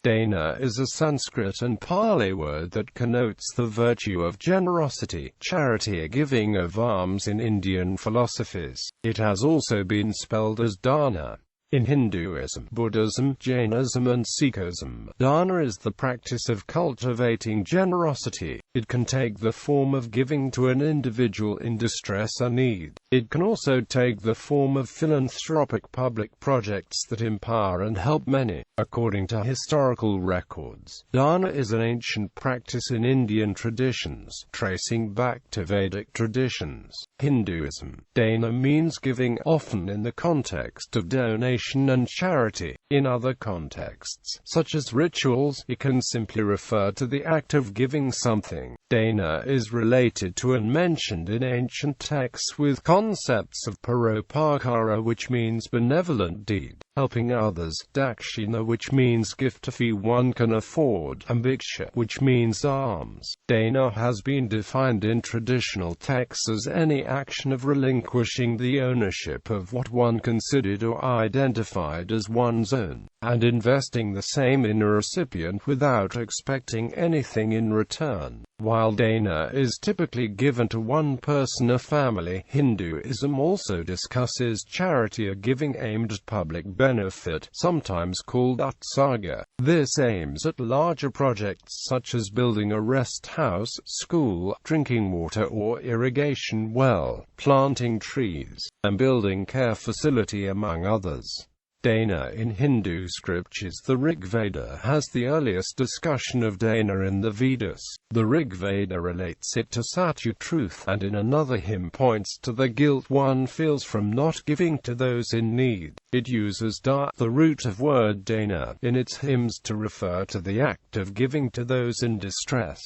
Dāna is a Sanskrit and Pali word that connotes the virtue of generosity, charity, or giving of alms in Indian philosophies. It has also been spelled as Dāna. In Hinduism, Buddhism, Jainism and Sikhism, Dāna is the practice of cultivating generosity. It can take the form of giving to an individual in distress or need. It can also take the form of philanthropic public projects that empower and help many. According to historical records, Dāna is an ancient practice in Indian traditions, tracing back to Vedic traditions. Hinduism, Dāna means giving, often in the context of donation and charity. In other contexts, such as rituals, it can simply refer to the act of giving something. Dāna is related to and mentioned in ancient texts with concepts of paropakara, which means benevolent deed, helping others, dakshina, which means gift, a fee one can afford, and bhiksha, which means alms. Dāna has been defined in traditional texts as any action of relinquishing the ownership of what one considered or identified as one's own, and investing the same in a recipient without expecting anything in return. While Dāna is typically given to one person or family, Hinduism also discusses charity or giving aimed at public benefit, sometimes called utsarga. This aims at larger projects such as building a rest house, school, drinking water or irrigation well, planting trees, and building care facility, among others. Dāna in Hindu scriptures. The Rig Veda has the earliest discussion of Dāna in the Vedas. The Rig Veda relates it to Satya, truth, and in another hymn points to the guilt one feels from not giving to those in need. It uses da, the root of word Dāna, in its hymns to refer to the act of giving to those in distress.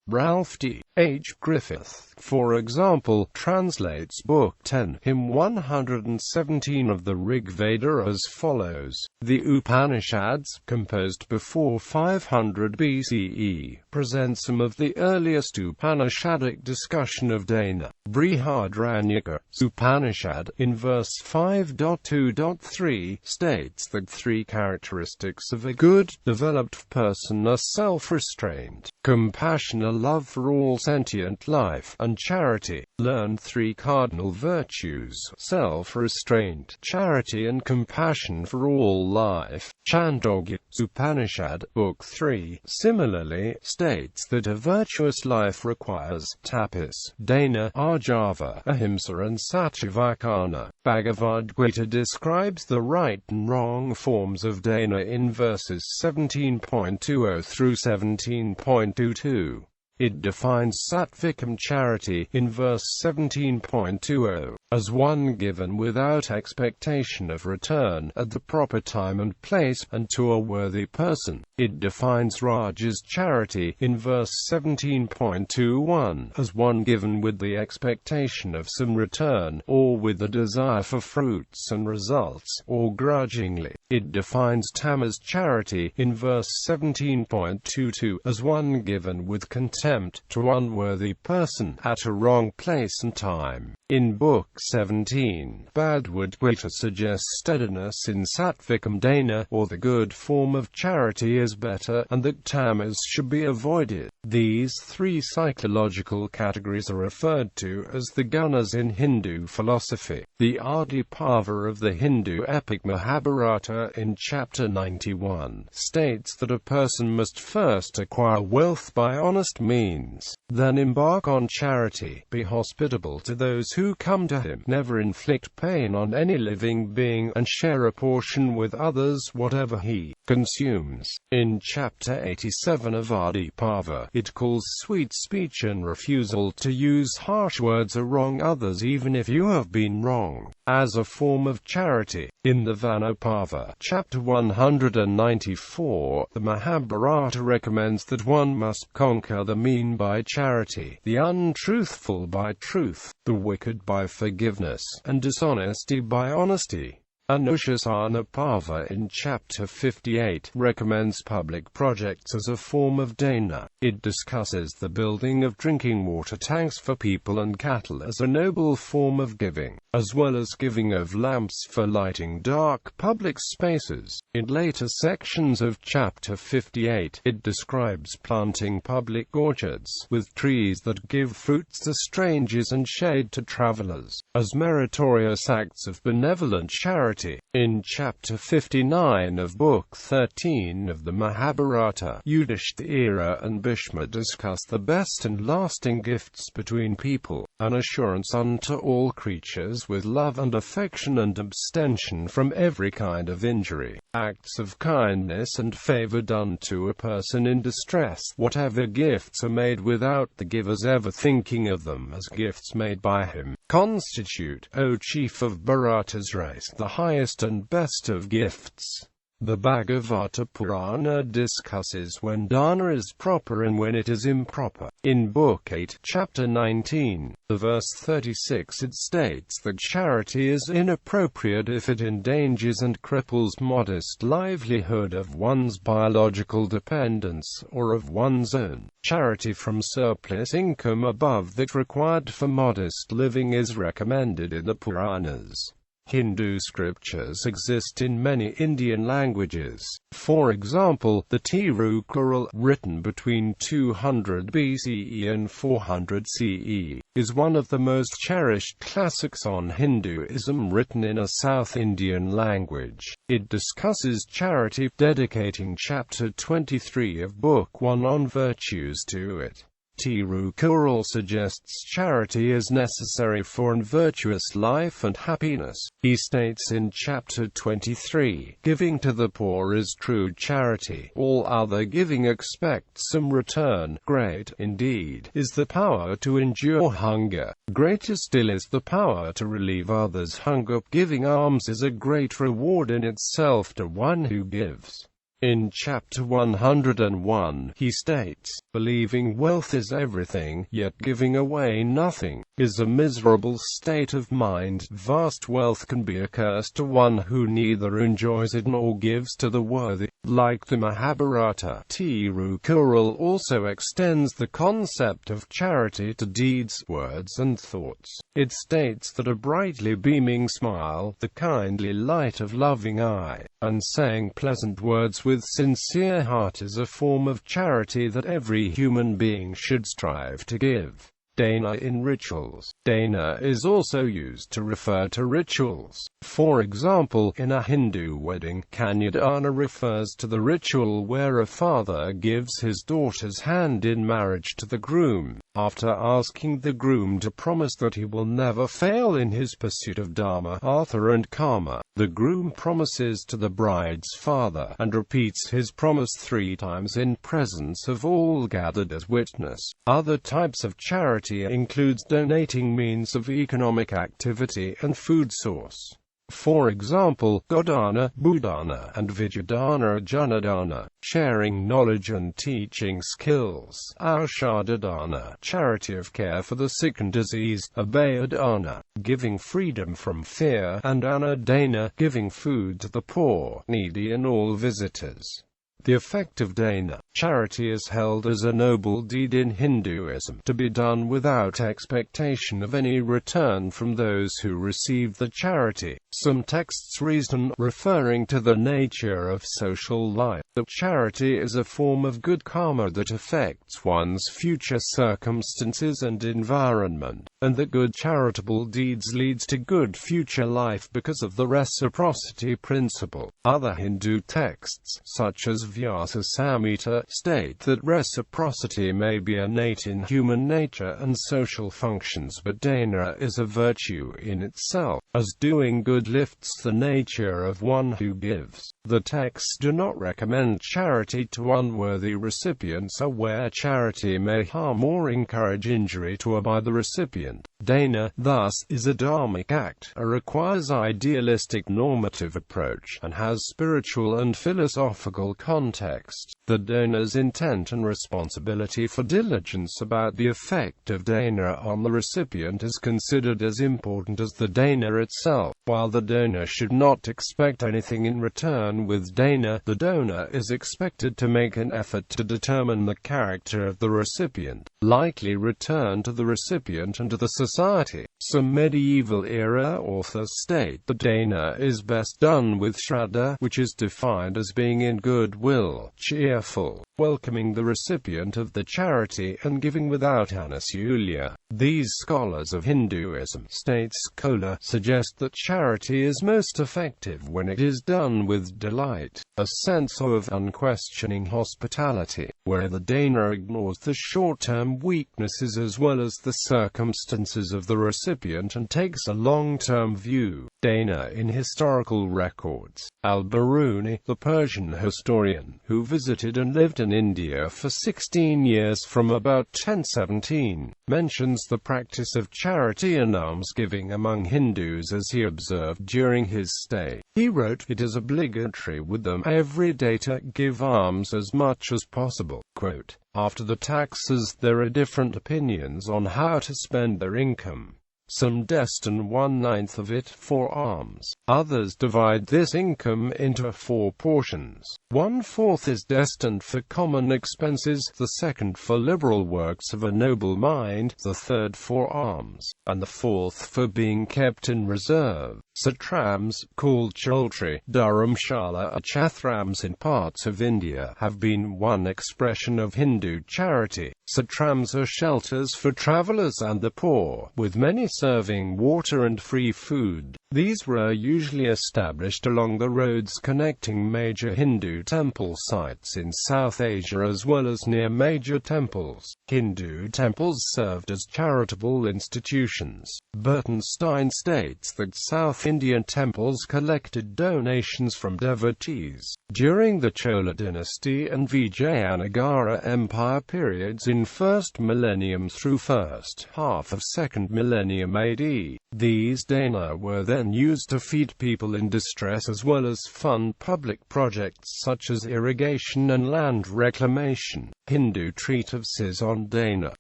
Ralph D. H. Griffith, for example, translates Book 10, Hymn 117 of the Rig Veda as follows. The Upanishads, composed before 500 BCE, present some of the earliest Upanishadic discussion of Dāna. Brihadaranyaka Upanishad, in verse 5.2.3, states that three characteristics of a good, developed person are self-restraint, compassion, a love for all sentient life, and charity. Learn three cardinal virtues: self-restraint, charity, and compassion for all life. Chandogya Upanishad, Book 3, similarly, states that a virtuous life requires tapas, dana, arjava, ahimsa, and satyavahana. Bhagavad Gita describes the right and wrong forms of Dāna in verses 17.20 through 17.22. It defines satvikam charity, in verse 17.20, as one given without expectation of return, at the proper time and place, and to a worthy person. It defines rajas charity, in verse 17.21, as one given with the expectation of some return, or with a desire for fruits and results, or grudgingly. It defines tamas charity, in verse 17.22, as one given with contempt to unworthy person, at a wrong place and time. In Book 17, Bhagavad Gita suggests steadiness in satvikam dana, or the good form of charity, is better, and that tamas should be avoided. These three psychological categories are referred to as the gunas in Hindu philosophy. The Adi Parva of the Hindu epic Mahabharata, in chapter 91, states that a person must first acquire wealth by honest means, then embark on charity, be hospitable to those who come to him, never inflict pain on any living being, and share a portion with others whatever he consumes. In chapter 87 of Adi Parva, it calls sweet speech and refusal to use harsh words or wrong others even if you have been wrong, as a form of charity. In the Vanaparva, chapter 194, the Mahabharata recommends that one must conquer the mean by charity, the untruthful by truth, the wicked by forgiveness, and dishonesty by honesty. Anushasana Parva in Chapter 58 recommends public projects as a form of Dāna. It discusses the building of drinking water tanks for people and cattle as a noble form of giving, as well as giving of lamps for lighting dark public spaces. In later sections of Chapter 58, it describes planting public orchards with trees that give fruits to strangers and shade to travelers, as meritorious acts of benevolent charity. In Chapter 59 of Book 13 of the Mahabharata, Yudhishthira and Bhishma discuss the best and lasting gifts between people, an assurance unto all creatures with love and affection and abstention from every kind of injury, acts of kindness and favor done to a person in distress. Whatever gifts are made without the giver's ever thinking of them as gifts made by him, constitute, O chief of Bharata's race, the highest and best of gifts. The Bhagavata Purana discusses when Dāna is proper and when it is improper. In Book 8, Chapter 19, verse 36, it states that charity is inappropriate if it endangers and cripples modest livelihood of one's biological dependence, or of one's own. Charity from surplus income above that required for modest living is recommended in the Puranas. Hindu scriptures exist in many Indian languages. For example, the Thirukural, written between 200 BCE and 400 CE, is one of the most cherished classics on Hinduism written in a South Indian language. It discusses charity, dedicating Chapter 23 of Book 1 on virtues to it. Thirukural suggests charity is necessary for a virtuous life and happiness. He states in Chapter 23, giving to the poor is true charity. All other giving expects some return. Great, indeed, is the power to endure hunger. Greater still is the power to relieve others' hunger. Giving alms is a great reward in itself to one who gives. In Chapter 101, he states, believing wealth is everything, yet giving away nothing, is a miserable state of mind. Vast wealth can be a curse to one who neither enjoys it nor gives to the worthy. Like the Mahabharata, Thirukural also extends the concept of charity to deeds, words and thoughts. It states that a brightly beaming smile, the kindly light of loving eye, and saying pleasant words with sincere heart is a form of charity that every human being should strive to give. Dāna in rituals. Dāna is also used to refer to rituals. For example, in a Hindu wedding, Kanyadana refers to the ritual where a father gives his daughter's hand in marriage to the groom, after asking the groom to promise that he will never fail in his pursuit of Dharma, Artha and Kama. The groom promises to the bride's father, and repeats his promise 3 times in presence of all gathered as witness. Other types of charity includes donating means of economic activity and food source. For example, Godana, Budana, and Vidyadana are Janadana, sharing knowledge and teaching skills. Aushadadana, charity of care for the sick and diseased. Abhayadana, giving freedom from fear. And Annadana, giving food to the poor, needy and all visitors. The effect of Dāna, charity, is held as a noble deed in Hinduism, to be done without expectation of any return from those who receive the charity. Some texts reason, referring to the nature of social life, that charity is a form of good karma that affects one's future circumstances and environment, and that good charitable deeds leads to good future life because of the reciprocity principle. Other Hindu texts, such as Vyasa Samhita, state that reciprocity may be innate in human nature and social functions, but Dāna is a virtue in itself, as doing good lifts the nature of one who gives. The texts do not recommend charity to unworthy recipients or where charity may harm or encourage injury to or by the recipient. Dāna, thus, is a dharmic act, requires idealistic normative approach, and has spiritual and philosophical connotations. context. The donor's intent and responsibility for diligence about the effect of dana on the recipient is considered as important as the dana itself. While the donor should not expect anything in return with dana, the donor is expected to make an effort to determine the character of the recipient, likely return to the recipient and to the society. Some medieval-era authors state that dana is best done with shraddha, which is defined as being in good will, cheerful, welcoming the recipient of the charity, and giving without anasulya. These scholars of Hinduism, states Kohler, suggest that charity is most effective when it is done with delight, a sense of unquestioning hospitality, where the dana ignores the short-term weaknesses as well as the circumstances of the recipient and takes a long-term view. Dana in historical records. Al-Biruni, the Persian historian, who visited and lived in India for 16 years from about 1017, mentions the practice of charity and almsgiving among Hindus as he observed during his stay. He wrote, "It is obligatory with them every day to give alms as much as possible." Quote, "After the taxes, there are different opinions on how to spend their income. Some destine 1/9 of it for alms. Others divide this income into 4 portions. 1/4 is destined for common expenses, the 2nd for liberal works of a noble mind, the 3rd for alms, and the 4th for being kept in reserve." Satrams, called chaudhry, dharamshala, or chathrams in parts of India, have been one expression of Hindu charity. Satrams are shelters for travelers and the poor, with many serving water and free food. These were usually established along the roads connecting major Hindu temple sites in South Asia as well as near major temples. Hindu temples served as charitable institutions. Bernstein states that South Indian temples collected donations from devotees. During the Chola dynasty and Vijayanagara Empire periods in 1st millennium through first half of 2nd millennium AD, these dana were then used to feed people in distress as well as fund public projects such as irrigation and land reclamation. Hindu treatises on dana.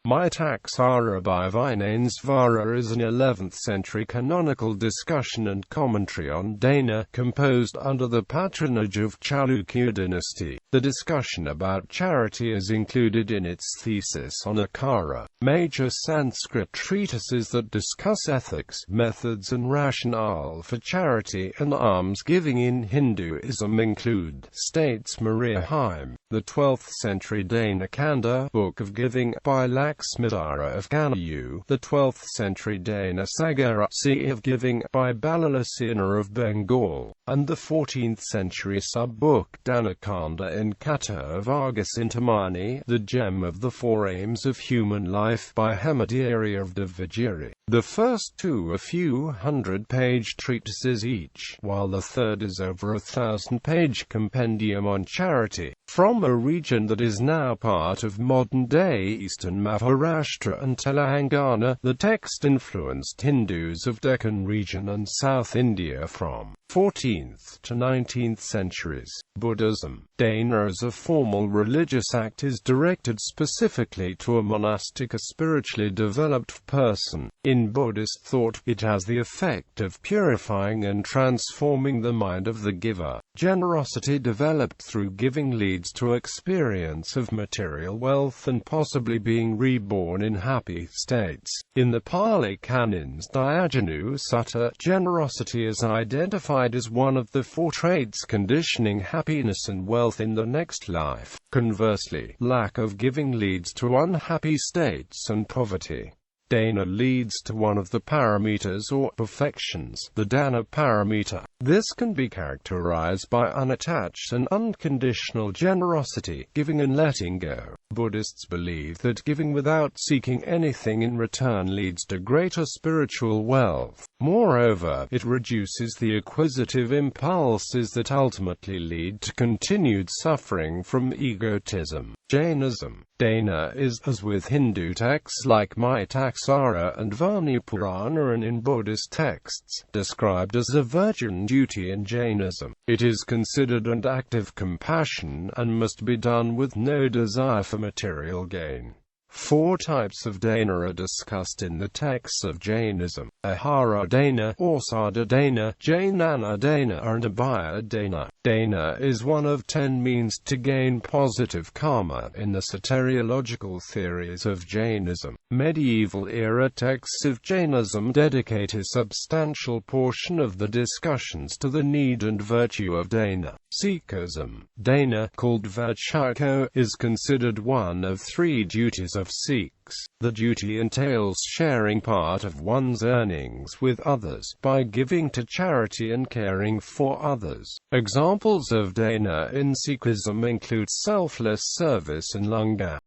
Mitaksara by Vinayasvara is an 11th century canonical discussion and commentary on dana, composed under the patronage of Chalukya dynasty. The discussion about charity is included in its thesis on akara. Major Sanskrit treatises that discuss ethics, methods and rationale for charity and almsgiving in Hinduism include, states Maria Heim, the 12th century Dana Kanda, Book of Giving, by Laxmidara of Kanayu, the 12th century Dana Sagara, Sea of Giving, by Balalasena of Bengal, and the 14th century sub-book Danakanda in Kata of Argasintamani, the Gem of the Four Aims of Human Life, by Hemadiri of Devagiri. The first two a few hundred-page treatises each, while the third is over 1,000-page compendium on charity. From a region that is now part of modern-day eastern Maharashtra and Telangana, the text influenced Hindus of Deccan region and South India from 14th to 19th centuries. Buddhism. Dana as a formal religious act is directed specifically to a monastic or spiritually developed person. In Buddhist thought, it has the effect of purifying and transforming the mind of the giver. Generosity developed through giving leads to experience of material wealth and possibly being reborn in happy states. In the Pali canons Dayajanu Sutta, generosity is identified as one of the 4 traits conditioning happiness and wealth in the next life. Conversely, lack of giving leads to unhappy states and poverty. Dana leads to one of the paramitas or perfections, the Dana paramita. This can be characterized by unattached and unconditional generosity, giving and letting go. Buddhists believe that giving without seeking anything in return leads to greater spiritual wealth. Moreover, it reduces the acquisitive impulses that ultimately lead to continued suffering from egotism. Jainism. Dana is, as with Hindu texts like Mitaksara and Vanu Purana and in Buddhist texts, described as a virgin duty in Jainism. It is considered an act of compassion and must be done with no desire for material gain. 4 types of dana are discussed in the texts of Jainism: ahara dana, osada dana, jnana dana, and abhaya dana. Dana is one of 10 means to gain positive karma in the soteriological theories of Jainism. Medieval-era texts of Jainism dedicate a substantial portion of the discussions to the need and virtue of dana. Sikhism. Dana, called vachako, is considered one of 3 duties of Sikhs. The duty entails sharing part of one's earnings with others, by giving to charity and caring for others. Examples of dana in Sikhism include selfless service and langar.